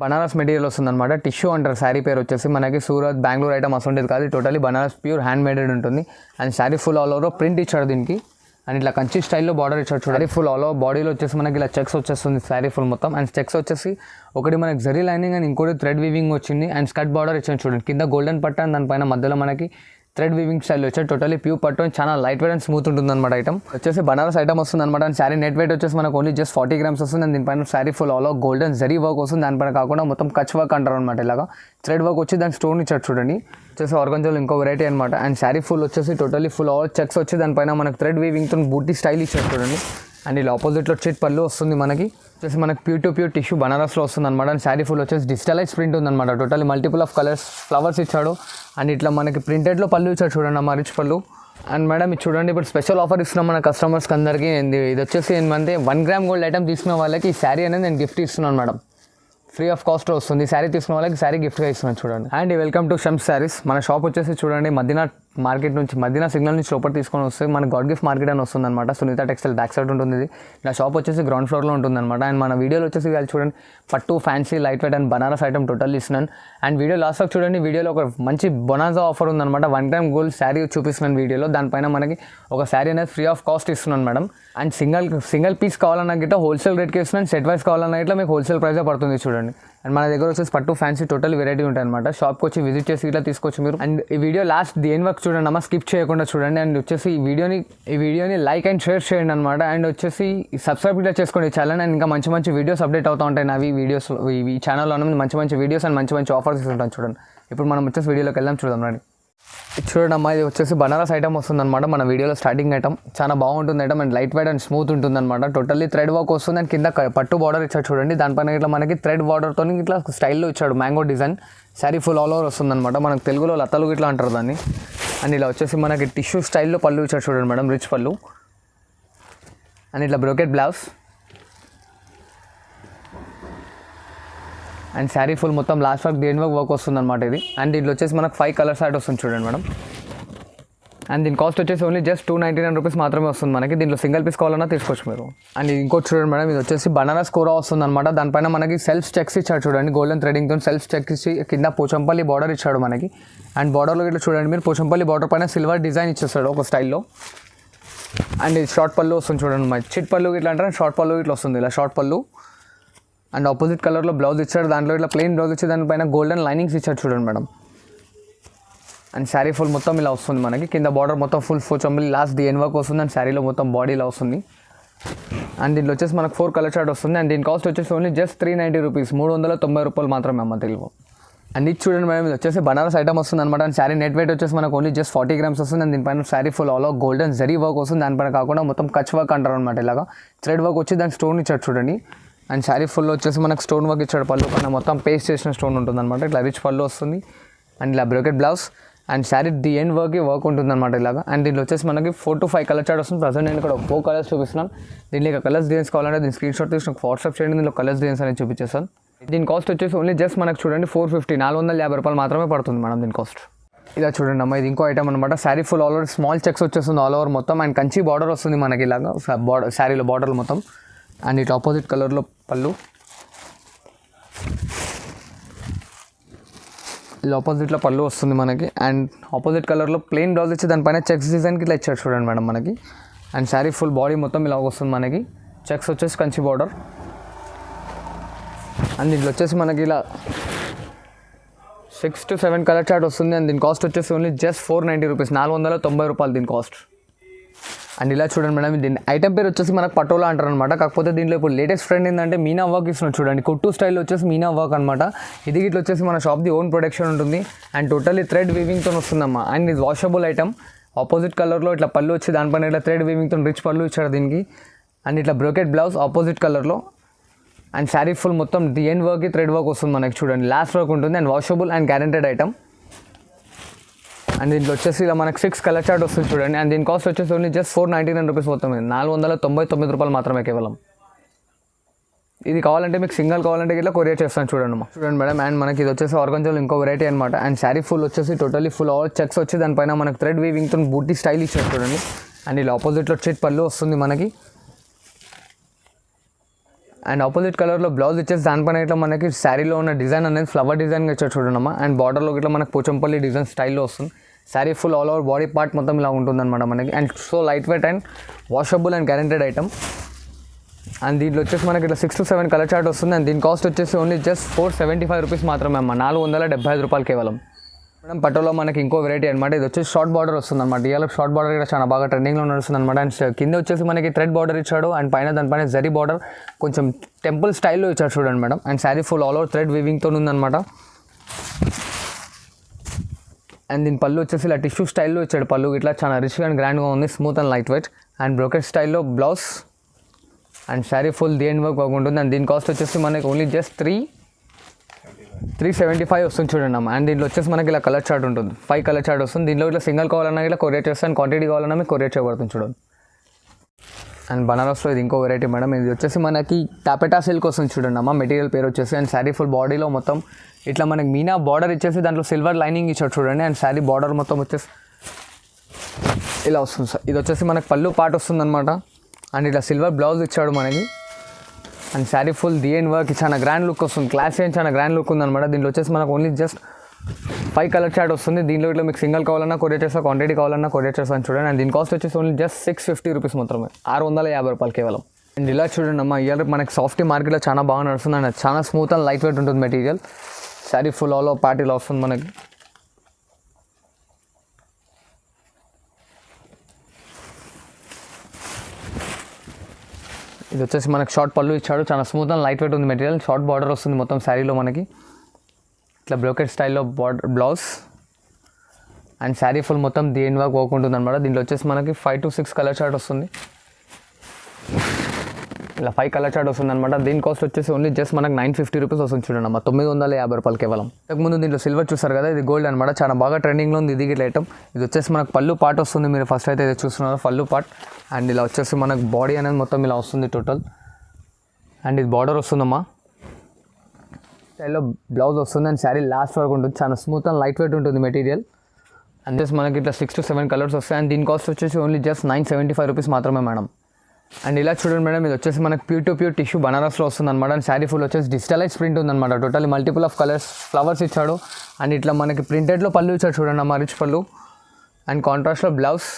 Banaras material వస్తుందన్నమాట. Tissue అంటారు శారీ పేరు వచ్చేసి. మనకి సూరత్ బెంగళూరు ఐటమ్ అసలు కాదు, totally Banaras pure hand made ఉంటుంది. And sari full all over print ఇచ్చాడు దీనికి. అండ్ ఇట్లా కంచి స్టైల్లో బార్డర్ ఇచ్చాడు చూడండి. ఫుల్ ఆల్ ఓవర్ బాడీలో వచ్చేసి మనకి ఇలా చెక్స్ వచ్చేస్తుంది శారీ ఫుల్ మొత్తం. అండ్ చెక్స్ వచ్చేసి ఒకటి మనకి జరీ లైనింగ్ అండ్ ఇంకోటి థ్రెడ్ వీవింగ్ వచ్చింది. అండ్ స్కర్ట్ బార్డర్ ఇచ్చాడు చూడండి. కింద గోల్డెన్ పట్టు అండ్ దానిపైన మధ్యలో మనకి థ్రెడ్ వీవింగ్ స్టైల్ వచ్చాడు. టోటలీ ప్యూర్ పట్టు చాలా లైట్ వెయిట్ అండ్ స్మూత్ ఉంటుంది అనమాట. ఐటమ్ వచ్చేసి బనారస్ ఐటమ్ వస్తుంది అనమాట. అండ్ శారీ నెట్ వెయిట్ వచ్చేసి మనకు ఓన్లీ జస్ట్ 40 grams వస్తుంది. అండ్ దీనిపైన sari full all over golden zari work వస్తుంది. దానిపైన కాకుండా మొత్తం కచ్ వర్క్ అంటారు అనమాట. ఇలాగా థ్రెడ్ వర్క్ వచ్చి దానికి స్టోన్ ఇచ్చాడు చూడండి. వచ్చేసి ఆర్గంజాలో ఇంకో వెరైటీ అనమాట. అండ్ శారీ ఫుల్ వచ్చేసి టోటలీ ఫుల్ ఆల్ చెక్స్ వచ్చి దానిపైన మనకు థ్రెడ్ వీవింగ్తో బూటీ స్టైల్ ఇచ్చాడు చూడండి. అండ్ ఇలా ఆపోజిట్లో చిట్ పళ్ళు వస్తుంది మనకి. వచ్చేసి మనకి ప్యూర్ టు ప్యూర్ టిష్యూ బనారస్లో వస్తుంది అనమాట. అండ్ శారీ ఫుల్ వచ్చేసి డిజిటలైజ్ ప్రింట్ ఉందన్నమాట. Totally multiple of colours flowers ఇచ్చాడు. అండ్ ఇట్లా మనకి ప్రింటెడ్లో పళ్ళు ఇచ్చాడు చూడండి అమ్మ, రిచ్ పళ్ళు. అండ్ మేడం ఇది చూడండి, ఇప్పుడు స్పెషల్ ఆఫర్ ఇస్తున్నాం మన కస్టమర్స్కి అందరికీ. ఇది వచ్చేసి ఏంటంటే 1 gram గోల్డ్ ఐటమ్ తీసుకున్న వాళ్ళకి ఈ శారీ అనేది నేను గిఫ్ట్ ఇస్తున్నాను మేడం. ఫ్రీ ఆఫ్ కాస్ట్ వస్తుంది. శారీ తీసుకున్న వాళ్ళకి శారీ గిఫ్ట్గా ఇస్తున్నాను చూడండి. And welcome to Shams saris. మన షాప్ వచ్చేసి చూడండి మదీనా మార్కెట్ నుంచి, మదీనా సిగ్నల్ నుంచి లోపల తీసుకొని వస్తే మన గాడ్ గిఫ్ట్ మార్కెట్ అని వస్తుంది అనమాట. సునీత టెక్స్టైల్ బ్యాక్ సైడ్ ఉంటుంది ఇది. నా షాప్ వచ్చేసి గ్రౌండ్ ఫ్లోర్లో ఉంటుంది అనమాట. అండ్ మన వీడియోలో వచ్చేసి చూడండి పట్టు fancy light weight and Banaras item total ఇస్తున్నాను. అండ్ వీడియో లాస్ట్ వరకు చూడండి. వీడియోలో ఒక మంచి బొనాజా ఆఫర్ ఉందన్నమాట. 1 gram గోల్డ్ శారీ చూపిస్తున్నాను వీడియోలో. దానిపైన మనకి ఒక శారీ అనేది ఫ్రీ ఆఫ్ కాస్ట్ ఇస్తున్నాను మేడం. అండ్ సింగిల్ పీస్ కావాలన్నా గిట్ట హోల్సేల్ రేట్కి ఇస్తున్నాను. సెట్ వైస్ కావాలన్నా ఇట్లా మీకు హోల్సేల్ ప్రైజే పడుతుంది చూడండి. అండ్ మన దగ్గర వచ్చేసి పట్టు ఫ్యాన్సీ టోటల్ వెరైటీ ఉంటాయి అనమాట. షాప్కి వచ్చి విజిట్ చేసి ఇట్లా తీసుకోవచ్చు మీరు. అండ్ ఈ వీడియో లాస్ట్ దేని వరకు చూడండి అమ్మ, స్కిప్ చేయకుండా చూడండి. అండ్ వచ్చేసి ఈ వీడియోని లైక్ అండ్ షేర్ చేయండి అనమాట. అండ్ వచ్చేసి సబ్స్క్రైబ్ ఇట్లా చేసుకోండి ఛానల్. అండ్ ఇంకా మంచి వీడియోస్ అప్డేట్ అవుతూ ఉంటాయి నావి వీడియోస్. ఈ ఛానల్లో మంచి వీడియోస్ అండ్ మంచి ఆఫర్స్ ఇస్తుంటాను చూడండి. ఇప్పుడు మనం వచ్చేసి వీడియోలోకి వెళ్దాం, చూద్దాం రండి. చూడండి అమ్మా, ఇది వచ్చేసి బనారస్ ఐటమ్ వస్తుంది అనమాట. మన వీడియోలో స్టార్టింగ్ ఐటమ్ చాలా బాగుంటుంది item. And light weight and smooth ఉంటుంది అనమాట. టోటల్లీ థ్రెడ్ వర్క్ వస్తుంది. అండ్ కింద పట్టు బార్డర్ ఇచ్చాడు చూడండి. దానిపైన ఇట్లా మనకి థ్రెడ్ బార్డర్తో ఇట్లా స్టైల్లో ఇచ్చాడు mango design. Sari full all over వస్తుంది అనమాట. మనకు తెలుగులో లతలు ఇట్లా అంటారు దాన్ని. అండ్ ఇలా వచ్చేసి మనకి టిష్యూ స్టైల్లో పళ్ళు ఇచ్చాడు చూడండి మేడం, రిచ్ పళ్ళు. అండ్ ఇట్లా brocade blouse. And sari full మొత్తం లాస్ట్ వర్క్ దేని వర్క్ వస్తుంది అనమాట ఇది. అండ్ దీంట్లో వచ్చేసి మనకు 5 కలర్స్ యాడ్ వస్తుంది చూడండి మేడం. అండ్ దీని కాస్ట్ వచ్చేసి ఓన్లీ జస్ట్ 299 రూపీస్ మాత్రమే వస్తుంది మనకి. దీంట్లో సింగిల్ పీస్ కావాలన్నా తీసుకోవచ్చు మీరు. అండ్ ఇంకోటి చూడండి మేడం, ఇది వచ్చేసి బనారస్ కూర వస్తుంది అనమాట. దానిపైన మనకి సెల్ఫ్ చెక్స్ ఇచ్చాడు చూడండి. గోల్డెన్ థ్రెడింగ్తో సెల్ఫ్ చెక్స్ ఇచ్చి కింద పోచంపల్లి బార్డర్ ఇచ్చాడు మనకి. అండ్ బార్డర్లో ఇట్లా చూడండి మీరు, పోచంపల్లి బార్డర్ పైన సిల్వర్ డిజైన్ ఇచ్చేస్తాడు ఒక స్టైల్లో. అండ్ ఇది షార్ట్ పళ్ళు వస్తుంది చూడండి. మరి చిట్ పళ్ళు ఇట్లా అంటారు, షార్ట్ పళ్ళు ఇట్లా వస్తుంది, ఇలా షార్ట్ పళ్ళు. అండ్ ఆపోజిట్ కలర్లో బ్లౌజ్ ఇచ్చాడు. దాంట్లో ఇట్లా ప్లెయిన్ బ్లౌజ్ ఇచ్చి దానిపైన గోల్డెన్ లైనింగ్స్ ఇచ్చాడు చూడండి మేడం. అండ్ శారీ ఫుల్ మొత్తం ఇలా వస్తుంది మనకి. కింద బార్డర్ మొత్తం ఫుల్ పోచంపల్లి లాస్ట్ డిఎన్ వర్క్ వస్తుంది. అండ్ శారీలో మొత్తం బాడీ ఇలా వస్తుంది. అండ్ దీంట్లో వచ్చేసి మనకు 4 కలర్ చార్ట్ వస్తుంది. అండ్ దీని కాస్ట్ వచ్చేసి ఓన్లీ జస్ట్ 390 రూపీస్, 390 రూపాయలు మాత్రమే అమ్మ తెలుగు. అండ్ ఇది చూడండి మేడం, ఇది వచ్చేసి బనారస్ ఐటమ్ వస్తుంది అనమాట. అండ్ శారీ నెట్ వెయిట్ వచ్చేసి మనకు ఓన్లీ జస్ట్ 40 grams వస్తుంది. అండ్ దీనిపైన sari full all golden zari work వస్తుంది. దానిపైన కాకుండా మొత్తం కచ్ వర్క్ అంటారు అనమాట. ఇలాగా థ్రెడ్ వర్క్ వచ్చి దానికి స్టోన్ ఇచ్చాడు చూడండి. అండ్ శారీ ఫుల్ వచ్చేసి మనకు స్టోన్ వర్క్ ఇచ్చాడు. పళ్ళు పైన మొత్తం పేస్ట్ చేసిన స్టోన్ ఉంటుంది అనమాట. ఇట్లా రిచ్ పళ్ళు వస్తుంది. అండ్ ఇలా brocade blouse. And sari the end work ఉంటుంది అనమాట ఇలాగా. అండ్ దీంట్లో వచ్చేసి మనకి 4 to 5 కలర్ చార్ట్ వస్తుంది. ప్రజెంట్ నేను ఇక్కడ 4 కలర్స్ చూపిస్తున్నాను. దీంట్లో ఇక కలర్స్ డిజైన్స్ కావాలంటే దీని స్క్రీన్ షాట్ తీసి నాకు వాట్సాప్ చేయండి. దీంట్లో కలర్స్ డిజైన్స్ అనేది చూపించేస్తాను. దీని కాస్ట్ వచ్చేసి ఓన్లీ జస్ట్ మనకు చూడండి 450, 450 రూపాయలు మాత్రమే పడుతుంది మేడం దీని కాస్ట్. ఇలా చూడండి అమ్మ, ఇది ఇంకో ఐటమ్ అనమాట. Sari full all over small checks వచ్చేస్తుంది ఆల్ ఓవర్ మొత్తం. అండ్ కంచి బార్డర్ వస్తుంది మనకి ఇలాగా బార్డర్, శారీలో బార్డర్ మొత్తం. అండ్ ఇటు ఆపోజిట్ కలర్లో పళ్ళు, ఇలా ఆపోజిట్లో పళ్ళు వస్తుంది మనకి. అండ్ ఆపోజిట్ కలర్లో ప్లెయిన్ బ్లౌజ్ ఇచ్చి దానిపైన చెక్స్ డిజైన్కి ఇట్లా ఇచ్చాడు చూడండి మేడం మనకి. అండ్ శారీ ఫుల్ బాడీ మొత్తం ఇలా వస్తుంది మనకి. చెక్స్ వచ్చేసి కంచి బార్డర్. అండ్ దీంట్లో వచ్చేసి మనకి ఇలా 6 to 7 కలర్ చార్ట్ వస్తుంది. అండ్ దీని కాస్ట్ వచ్చేసి ఓన్లీ జస్ట్ 490 రూపీస్, 490 రూపాయలు దీని కాస్ట్. అండ్ ఇలా చూడండి మేడం, దీని ఐటమ్ పేరు వచ్చేసి మనకు పటోలా అంటారు అనమాట. కాకపోతే దీంట్లో ఇప్పుడు లేటెస్ట్ ట్రెండ్ ఏంటంటే మీనా వర్క్ ఇస్తున్నాడు చూడండి. కుట్టు స్టైల్ వచ్చేసి మీనా వర్క్ అనమాట. ఇది ఇట్లా వచ్చేసి మన షాప్ది ఓన్ ప్రొడక్షన్ ఉంటుంది. అండ్ టోటల్లీ థ్రెడ్ వీవింగ్తో వస్తుందమ్మా. అండ్ ఇది వాషబుల్ ఐటమ్. ఆపోజిట్ కలర్లో ఇట్లా పళ్ళు వచ్చి దానిపైన ఇట్లా థ్రెడ్ వీవింగ్తో రిచ్ పళ్ళు ఇచ్చాడు దీనికి. అండ్ ఇట్లా బ్రోకెట్ బ్లౌజ్ ఆపోజిట్ కలర్లో. అండ్ శారీ ఫుల్ మొత్తం the end work thread work వస్తుంది మనకి చూడండి. లాస్ట్ వర్క్ ఉంటుంది. And washable and guaranteed item. And దీంట్లో వచ్చేసి ఇలా మనకు 6 కలర్ చార్ట్ వస్తుంది చూడండి. అండ్ దీని కాస్ట్ వచ్చేసి ఓన్లీ జస్ట్ 499 రూపీస్ మొత్తం, 499 రూపాయలు మాత్రమే కేవలం. ఇది కావాలంటే మీకు సింగిల్ కావాలంటే ఇట్లా కొరియర్ చేస్తాను చూడండి మేడం. అండ్ మనకి ఇది వచ్చేసి ఆర్గంజాలో ఇంకో వెరైటీ అనమాట. అండ్ శారీ ఫుల్ వచ్చేసి టోటలీ ఫుల్ ఆల్ చెక్స్ వచ్చి దానిపైన మనకు థ్రెడ్ వీవింగ్తో బూటీ స్టైల్ ఇచ్చారు చూడండి. అండ్ ఇలా ఆపోజిట్లో చిట్ పళ్ళు వస్తుంది మనకి. అండ్ ఆపోజిట్ కలర్లో బ్లౌజ్ ఇచ్చేసి దానిపైన ఇట్లా మనకి శారీలో ఉన్న డిజైన్ అనేది ఫ్లవర్ డిజైన్గా ఇచ్చారు చూడండి. అండ్ బార్డర్లో ఇట్లా మనకు పోచంపల్లి డిజైన్ స్టైల్లో వస్తుంది. Sari full all over body part మొత్తం ఇలా ఉంటుందన్నమాట మనకి. And so light weight and washable and guaranteed item. And దీంట్లో వచ్చేసి మనకి ఇట్లా 6 to 7 కలర్ చార్ట్ వస్తుంది. అండ్ దీని కాస్ట్ వచ్చేసి ఓన్లీ జస్ట్ 475 రూపీస్ మాత్రమే అమ్మ, 475 రూపాయలు కేవలం. మేడం పట్టులో మనకి ఇంకో వెరైటీ అనమాట. ఇది వచ్చేసి షార్ట్ బార్డర్ వస్తుంది అనమాట. ఇవాళ షార్ట్ బార్డర్ కూడా చాలా బాగా ట్రెండింగ్లో నడుస్తుంది అనమాట. అండ్ కింద వచ్చేసి మనకి థ్రెడ్ బార్డర్ ఇచ్చాడు. అండ్ పైన దానిపైన జరీ బార్డర్ కొంచెం టెంపుల్ స్టైల్లో ఇచ్చాడు చూడండి madam. And sari full all over thread వీవింగ్తో ఉందన్నమాట. అండ్ దీని పళ్ళు వచ్చేసి ఇలా టిష్యూ స్టైల్లో ఇచ్చాడు. పళ్ళు ఇట్లా చాలా రిచ్గా అండ్ గ్రాండ్గా ఉంది, smooth and light weight. And brocade స్టైల్లో బ్లౌజ్ అండ్ శారీ ఫుల్ దేని వర్క్ బాగుంటుంది. అండ్ దీని కాస్ట్ వచ్చేసి మనకి ఓన్లీ జస్ట్ 375 వస్తుంది చూడండి అమ్మ. అండ్ దీంట్లో వచ్చేసి మనకి ఇలా కలర్ చార్ట్ ఉంటుంది, 5 కలర్ చార్ట్ వస్తుంది. దీంట్లో ఇట్లా సింగిల్ కావాలన్నా ఇట్లా కొరియర్ చేస్తాను, క్వాంటిటీ కావాలన్నా మీకు కొరియర్ చేయబడుతుంది చూడండి. అండ్ బనారస్లో ఇది ఇంకో వెరైటీ మేడం. ఇది వచ్చేసి మనకి టాపెటా సిల్క్ వస్తుంది చూడండి అమ్మ. మెటీరియల్ పేరు వచ్చేసి. అండ్ శారీ ఫుల్ బాడీలో మొత్తం ఇట్లా మనకి మీనా బార్డర్ ఇచ్చేసి దాంట్లో సిల్వర్ లైనింగ్ ఇచ్చాడు చూడండి. అండ్ శారీ బార్డర్ మొత్తం వచ్చేసి ఇలా వస్తుంది సార్. ఇది వచ్చేసి మనకి పళ్ళు పార్ట్ వస్తుంది అనమాట. అండ్ ఇట్లా సిల్వర్ బ్లౌజ్ ఇచ్చాడు మనకి. అండ్ శారీ ఫుల్ డిఎన్ వర్క్ చాలా గ్రాండ్ లుక్ వస్తుంది, క్లాస్ ఏం చాలా గ్రాండ్ లుక్ ఉందన్నమాట. దీంట్లో వచ్చేసి మనకు ఓన్లీ జస్ట్ 5 కలర్ చార్ట్ వస్తుంది. దీంట్లో ఇట్లా మీకు సింగిల్ కావాలన్నా కొరియర్ చేస్తా, క్వాంటిటీ కావాలన్నా కొరియర్ చేస్తాను చూడండి. అండ్ దీని కాస్ట్ వచ్చేసి ఓన్లీ జస్ట్ 650 రూపీస్ మాత్రమే, 650 రూపాయలు కేవలం. అండ్ ఇలా చూడండి అమ్మ, ఇవాళ మనకి సాఫ్టీ మార్కెట్లో చాలా బాగా నడుస్తుంది. అండ్ చాలా స్మూత్ అండ్ లైట్ వెయిట్ ఉంటుంది material. Sari full all over part ఇలా వస్తుంది మనకి. ఇది వచ్చేసి మనకి షార్ట్ పళ్ళు ఇచ్చాడు, చాలా స్మూత్ అండ్ లైట్ వెయిట్ ఉంది మెటీరియల్. షార్ట్ బార్డర్ వస్తుంది మొత్తం శారీలో మనకి. ఇట్లా బ్రోకెట్ స్టైల్లో border blouse and sari full మొత్తం దేని వర్క్ వర్క్ ఉంటుంది అనమాట. దీంట్లో వచ్చేసి మనకి 5 to 6 కలర్ చార్ట్ వస్తుంది. ఇలా 5 కలర్ చార్ట్ వస్తుంది అనమాట. దీని కాస్ట్ వచ్చేసి ఓన్లీ జస్ట్ మనకు 950 రూపీస్ వస్తుంది చూడండి అమ్మ, 950 రూపాయలు కేవలం. ఇంతకుముందు దీంట్లో సిల్వర్ చూస్తారు కదా, ఇది గోల్డ్ అనమాట. చాలా బాగా ట్రెండింగ్లో ఉంది ఇది గిట్ల ఐటమ్. ఇది వచ్చేసి మనకు పళ్ళు పార్ట్ వస్తుంది. మీరు ఫస్ట్ అయితే ఇది చూస్తున్నారు పళ్ళు పార్ట్. అండ్ ఇలా వచ్చేసి మనకు బాడీ అనేది మొత్తం ఇలా వస్తుంది టోటల్. అండ్ ఇది బార్డర్ వస్తుందమ్మా, స్టైల్లో బ్లౌజ్ వస్తుంది. అండ్ శారీ లాస్ట్ వరకు ఉంటుంది, చాలా స్మూత్ అండ్ లైట్ వెయిట్ ఉంటుంది మెటీరియల్. అండ్ జస్ట్ మనకి ఇట్లా 6 to 7 కలర్స్ వస్తాయి. అండ్ దీని కాస్ట్ వచ్చేసి ఓన్లీ జస్ట్ 975 రూపీస్ మాత్రమే మేడం. అండ్ ఇలా చూడండి మేడం, ఇది వచ్చేసి మనకి ప్యూర్ టు ప్యూర్ టిష్యూ బనారస్లో వస్తుంది అనమాట. అండ్ శారీ ఫుల్ వచ్చేసి డిజిటలైజ్ ప్రింట్ ఉందన్నమాట. Total multiple of colours flowers ఇచ్చాడు. అండ్ ఇట్లా మనకి ప్రింటెడ్లో పళ్ళు ఇచ్చాడు చూడండి అమ్మ, రిచ్ పళ్ళు. అండ్ కాంట్రాస్ట్లో బ్లౌజ్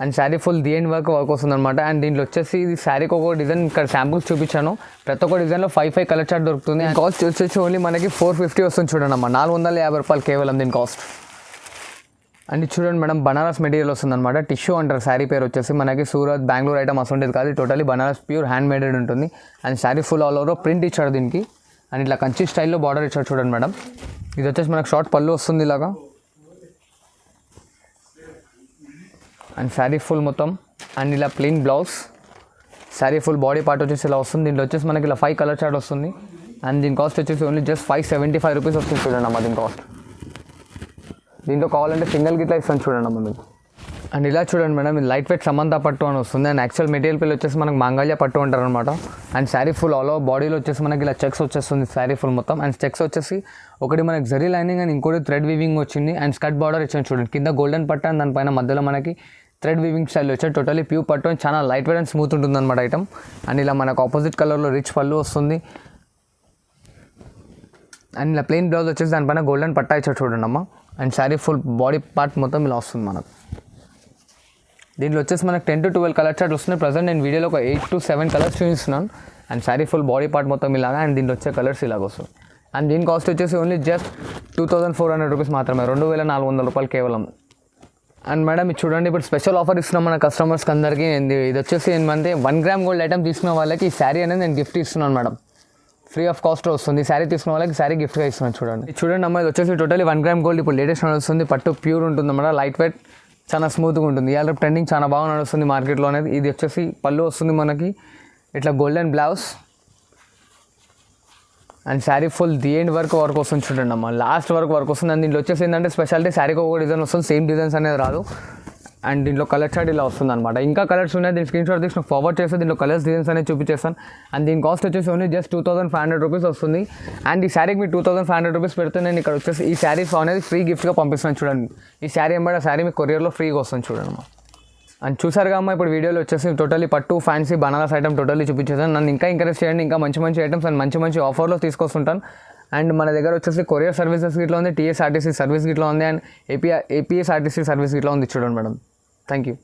అండ్ శారీ ఫుల్ డిఎన్ వర్క్ వస్తుంది అనమాట. అండ్ దీంట్లో వచ్చేసి ఇది శారీకి ఒక్కొక్క డిజైన్ ఇక్కడ శాంపుల్స్ చూపించాను. ప్రతి ఒక్క డిజైన్లో 5 కలర్ చార్ట్ దొరుకుతుంది. అండ్ కాస్ట్ వచ్చేసి ఓన్లీ మనకి 450 వస్తుంది చూడండి అమ్మ, 450 రూపాయలు కేవలం దీని కాస్ట్. అండ్ చూడండి మేడం, బనారస్ మెటీరియల్ వస్తుంది అనమాట. టిష్యూ అంటారు శారీ పేరు వచ్చేసి. మనకి సూరత్ బెంగళూరు ఐటమ్ అసలు కాదు, totally Banaras pure hand made ఉంటుంది. And sari full all over print ఇచ్చాడు దీనికి. అండ్ ఇట్లా కంచి స్టైల్లో బార్డర్ ఇచ్చాడు చూడండి మేడం. ఇది వచ్చేసి మనకు షార్ట్ పళ్ళు వస్తుంది ఇలాగా. అండ్ శారీ ఫుల్ మొత్తం అండ్ ఇలా plain blouse. Sari full body part వచ్చేసి ఇలా వస్తుంది. దీంట్లో వచ్చేసి మనకి ఇలా 5 కలర్ చార్ట్ వస్తుంది. అండ్ దీని కాస్ట్ వచ్చేసి ఓన్లీ జస్ట్ 575 రూపీస్ వస్తుంది చూడండి అమ్మ దీని కాస్ట్. దీంట్లో కావాలంటే సింగిల్ గిట్లా ఇస్తాను చూడండి అమ్మ మీకు. అండ్ ఇలా చూడండి మేడం, ఇది లైట్ వెయిట్ సమంత పట్టు అని వస్తుంది. అండ్ యాక్చువల్ మెటీరియల్ పేరు వచ్చేసి మనకు మంగళ్య పట్టు అంటారు అనమాట. And sari full all over బాడీలో వచ్చేసి మనకి ఇలా చెక్స్ వచ్చేస్తుంది శారీ ఫుల్ మొత్తం. అండ్ చెక్స్ వచ్చేసి ఒకటి మనకి జరీ లైనింగ్ అండ్ ఇంకోటి థ్రెడ్ వీవింగ్ వచ్చింది. అండ్ స్కర్ట్ బార్డర్ ఇచ్చాను చూడండి, కింద గోల్డెన్ పట్టు అండ్ దానిపైన మధ్యలో మనకి థ్రెడ్ వీవింగ్ స్టైల్ వచ్చాడు. టోటలీ ప్యూర్ పట్టు అండ్ చాలా లైట్ వెయిట్ అండ్ స్మూత్ ఉంటుంది అనమాట ఐటమ్. అండ్ ఇలా మనకు ఆపోజిట్ కలర్లో రిచ్ పళ్ళు వస్తుంది. అండ్ ఇలా ప్లెయిన్ బ్లౌజ్ వచ్చేసి దానిపైన గోల్డెన్ పట్టా ఇచ్చాడు చూడండి అమ్మ. And sari full body part మొత్తం ఇలా వస్తుంది మనకు. దీంట్లో వచ్చేసి మనకు 10 to 12 కలర్ చార్ట్ వస్తున్నాయి. ప్రజెంట్ నేను వీడియోలో ఒక 8 to 7 కలర్స్ చూపిస్తున్నాను. And sari full body part మొత్తం ఇలాగా. అండ్ దీంట్లో వచ్చే కలర్స్ ఇలాగ వస్తుంది. అండ్ దీని కాస్ట్ వచ్చేసి ఓన్లీ జస్ట్ 2400 రూపీస్ మాత్రమే, 2400 రూపాయలు కేవలం. అండ్ మేడం ఇది చూడండి, ఇప్పుడు స్పెషల్ ఆఫర్ ఇస్తున్నాం మన కస్టమర్స్కి అందరికీ. ఇది వచ్చేసి ఏంటంటే 1 గ్రామ్ గోల్డ్ ఐటమ్ తీసుకున్న వాళ్ళకి ఈ శారీ అనేది నేను గిఫ్ట్ ఇస్తున్నాను మేడం, ఫ్రీ ఆఫ్ కాస్ట్ వస్తుంది. శారీ తీసుకున్న వాళ్ళకి శారీ గిఫ్ట్గా ఇస్తున్నాను చూడండి. చూడండి అమ్మ, ఇది వచ్చేసి టోటలీ 1 గ్రామ్ గోల్డ్ ఇప్పుడు లేటెస్ట్ నడుస్తుంది. పట్టు ప్యూర్ ఉంటుంది అన్నమాట, లైట్ వెయిట్, చాలా స్మూత్గా ఉంటుంది. ఇవాళ ట్రెండింగ్ చాలా బాగా నడుస్తుంది మార్కెట్లో అనేది. ఇది వచ్చేసి పళ్ళు వస్తుంది మనకి ఇట్లా golden blouse and sari full the end work వస్తుంది చూడండి అమ్మ, లాస్ట్ వర్క్ వస్తుంది. అండ్ దీంట్లో వచ్చేసి ఏంటంటే స్పెషాలిటీ శారీకి ఒక డిజైన్ వస్తుంది, సేమ్ డిజైన్స్ అనేది రాదు. అండ్ దీంట్లో కలర్ చార్ట్ ఇలా వస్తుంది అనమాట. ఇంకా కలర్స్ ఉన్నాయి, దీని స్క్రీన్ షాట్ తీసి ఫార్వర్డ్ చేస్తే దీంట్లో కలర్స్ డిజైన్స్ అనేది చూపించేస్తాను. అండ్ దీని కాస్ట్ వచ్చేసి ఓన్లీ జస్ట్ 2500 రూపీస్ వస్తుంది. అండ్ ఈ శారీకి మీరు 2500 రూపీస్ పెడితే నేను ఇక్కడ వచ్చేసి ఈ శారీస్ అనేది ఫ్రీ గిఫ్ట్గా పంపిస్తాను చూడండి. ఈ శారీ ఎంబడి ఆ శారీ మీకు కొరియర్లో ఫ్రీగా వస్తుంది చూడండి అమ్మా. అండ్ చూసారుగా అమ్మ ఇప్పుడు వీడియోలో వచ్చేసి టోటలీ పట్టు ఫ్యాన్సీ బనారస్ ఐటమ్ టోటలీ చూపించేసాను. నన్ను ఇంకా ఎంకరేజ్ చేయండి, ఇంకా మంచి మంచి ఐటమ్స్ అండ్ మంచి మంచి ఆఫర్లో తీసుకొస్తుంటాను. అండ్ మన దగ్గర వచ్చేసి కొరియర్ సర్వీసెస్ ఇట్లా ఉంది, టీఎస్ఆర్టీసీ సర్వీస్ ఇట్లా ఉంది, అండ్ ఏపీఎస్ఆర్టీసీ సర్వీస్ ఇట్లా ఉంది చూడండి మేడం. Thank you.